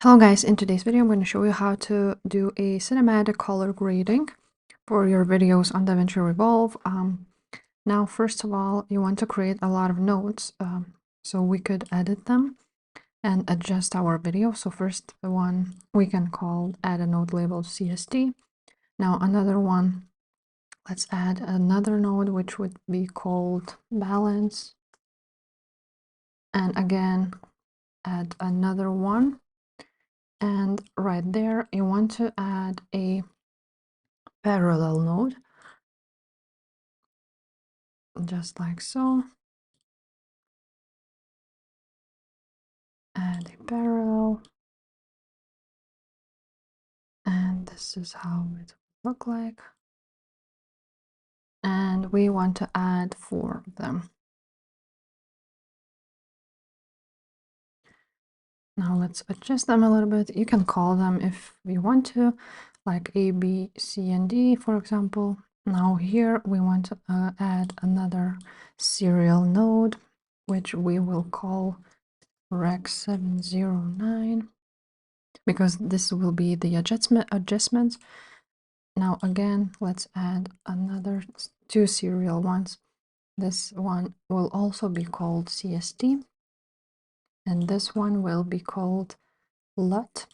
Hello guys, in today's video I'm going to show you how to do a cinematic color grading for your videos on DaVinci Resolve. Now first of all, you want to create a lot of nodes so we could edit them and adjust our video. So first one we can call add a node labeled CST. Now another one, let's add another node which would be called balance, and again add another one. And right there, you want to add a parallel node, just like so. Add a parallel. And this is how it will look like. And we want to add 4 of them. Now let's adjust them a little bit. You can call them if you want to, like A, B, C, and D, for example. Now here we want to add another serial node, which we will call Rec709, because this will be the adjustments. Now again, let's add another 2 serial ones. This one will also be called CST, and this one will be called LUT,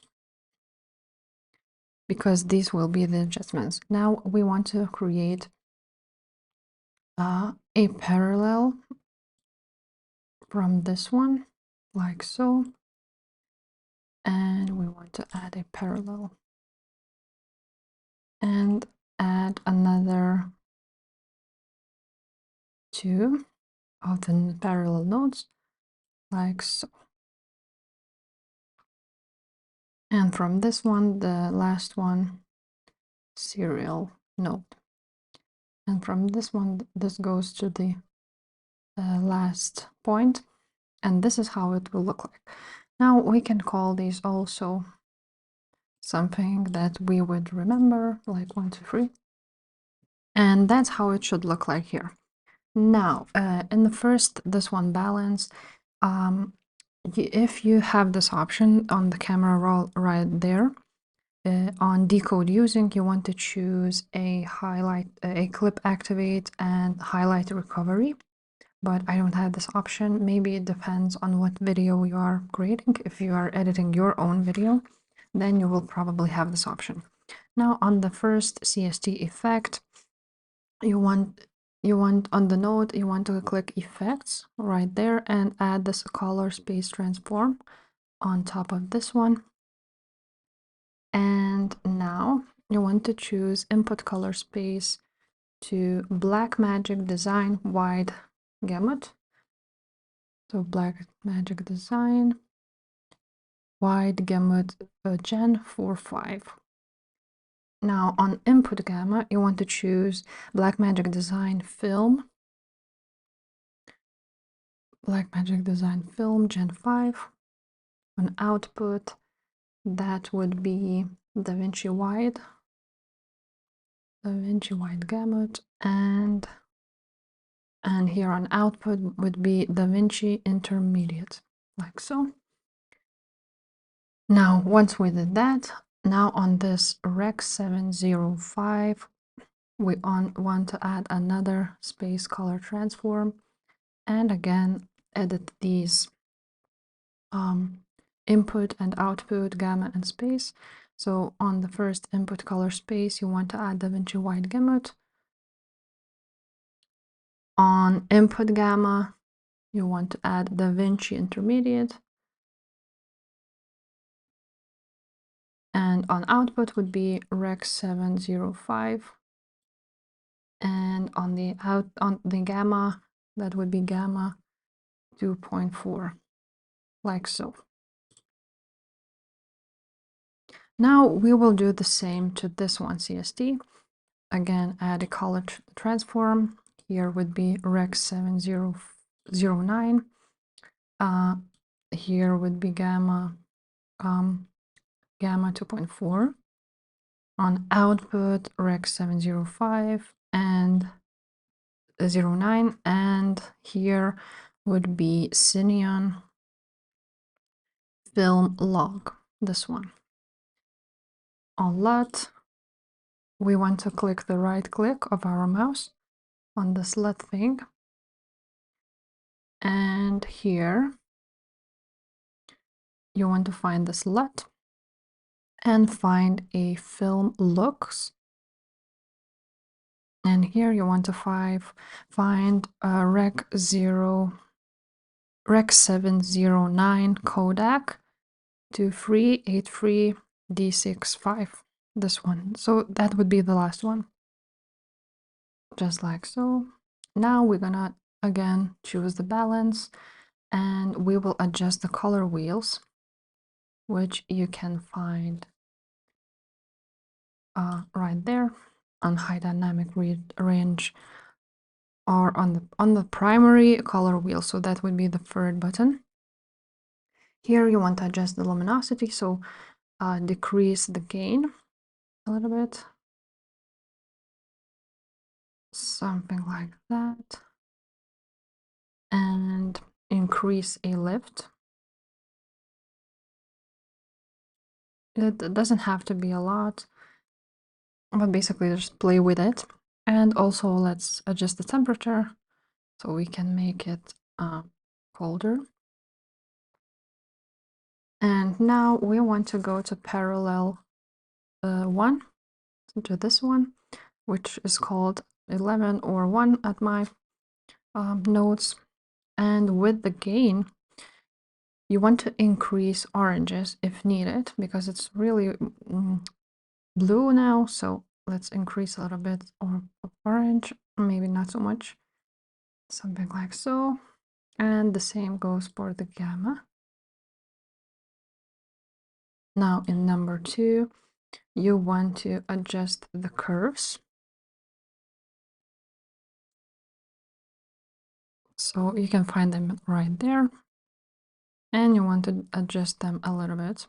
because these will be the adjustments. Now we want to create a parallel from this one, like so, and we want to add a parallel and add another 2 of the parallel nodes, like so. And from this one, the last one, serial node. And from this one, this goes to the last point. And this is how it will look like. Now we can call these also something that we would remember, like 1, 2, 3. And that's how it should look like here. Now, in the first, this one balance, if you have this option on the camera right there, on decode using, you want to choose a clip activate and highlight recovery, but I don't have this option. Maybe it depends on what video you are creating. If you are editing your own video, then you will probably have this option. Now on the first CST effect, you want on the node, you want to click effects right there and add this color space transform on top of this one. And now you want to choose input color space to Blackmagic Design wide gamut. So Blackmagic Design wide gamut Gen 4.5. Now on input gamma, you want to choose Blackmagic Design Film. Blackmagic Design Film Gen 5. On output, that would be DaVinci wide gamut, and here on output would be DaVinci intermediate, like so. Now once we did that, now on this Rec705 we want to add another space color transform, and again edit these input and output gamma and space. So on the first input color space, you want to add DaVinci wide gamut. On input gamma, you want to add DaVinci intermediate. And on output would be Rec705. And on the gamma, that would be gamma 2.4, like so. Now we will do the same to this one, CST. Again, add a color transform. Here would be Rec709. Here would be gamma 2.4. On output, Rec705 and 09, and here would be Cineon Film Log. this one. On LUT, we want to click the right click of our mouse on this LUT thing. And here, you want to find this LUT and find a film looks. And here you want to find Rec 709 Kodak 2383 D65, this one. So that would be the last one. Just like so. Now we're gonna again choose the balance, and we will adjust the color wheels, which you can find right there on high dynamic range, or on the primary color wheel. So that would be the third button. Here you want to adjust the luminosity, so decrease the gain a little bit, something like that, and increase a lift. It doesn't have to be a lot, but basically just play with it. And also let's adjust the temperature so we can make it colder. And now we want to go to parallel 1, to this one, which is called 11 or 1 at my notes. And with the gain, you want to increase oranges if needed, because it's really blue now. So let's increase a little bit of orange, maybe not so much, something like so. And the same goes for the gamma. Now in number 2, you want to adjust the curves. So you can find them right there. And you want to adjust them a little bit.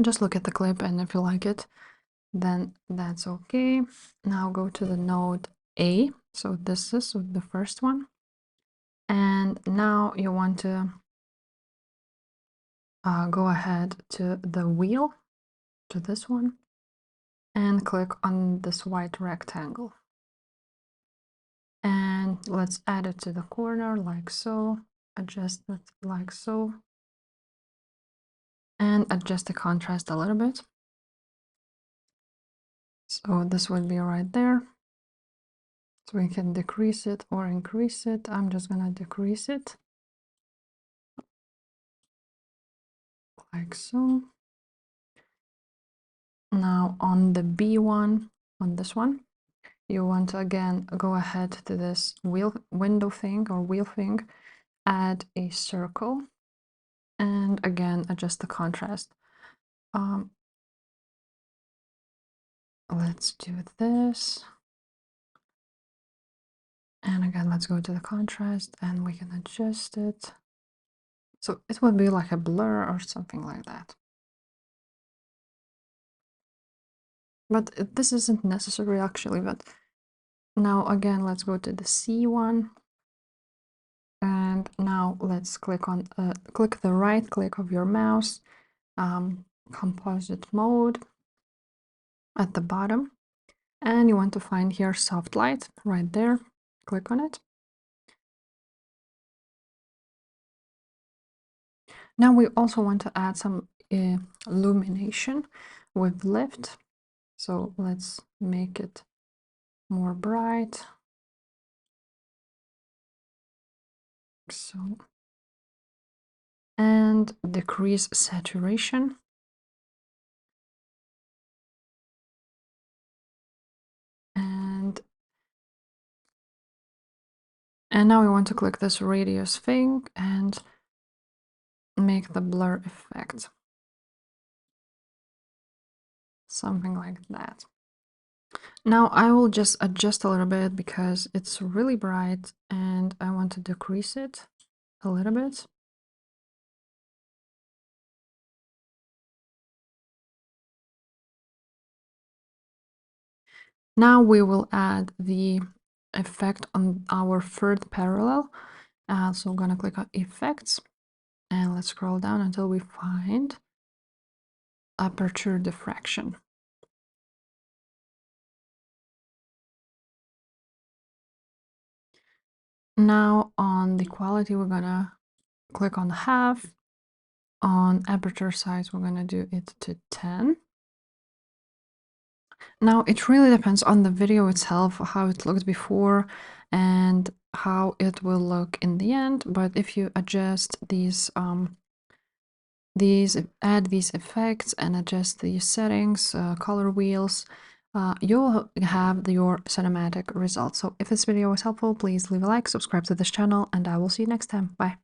Just look at the clip, and if you like it, then that's okay. Now go to the node A. So this is the first one. And now you want to go ahead to the wheel, to this one, and click on this white rectangle. And let's add it to the corner like so, adjust it like so, and adjust the contrast a little bit. So this would be right there. So we can decrease it or increase it. I'm just gonna decrease it like so. Now on the B1, on this one, you want to again go ahead to this window thing or wheel thing, add a circle, and again adjust the contrast. Let's do this. And again, let's go to the contrast and we can adjust it. So it would be like a blur or something like that. But this isn't necessary actually, but now again, let's go to the C1. And now let's click on, click the right click of your mouse, composite mode at the bottom. And you want to find here soft light right there. Click on it. Now we also want to add some illumination with lift. So let's make it more bright. So, and decrease saturation. And now we want to click this radius thing and make the blur effect. Something like that. Now I will just adjust a little bit because it's really bright and I want to decrease it a little bit. Now we will add the effect on our third parallel. So I'm gonna click on effects And let's scroll down until we find aperture diffraction. Now on the quality, we're gonna click on the half. On aperture size, we're gonna do it to 10. Now it really depends on the video itself, how it looked before and how it will look in the end. But if you adjust these add these effects and adjust these settings, color wheels, you'll have your cinematic results. So if this video was helpful, please leave a like, subscribe to this channel, and I will see you next time. Bye.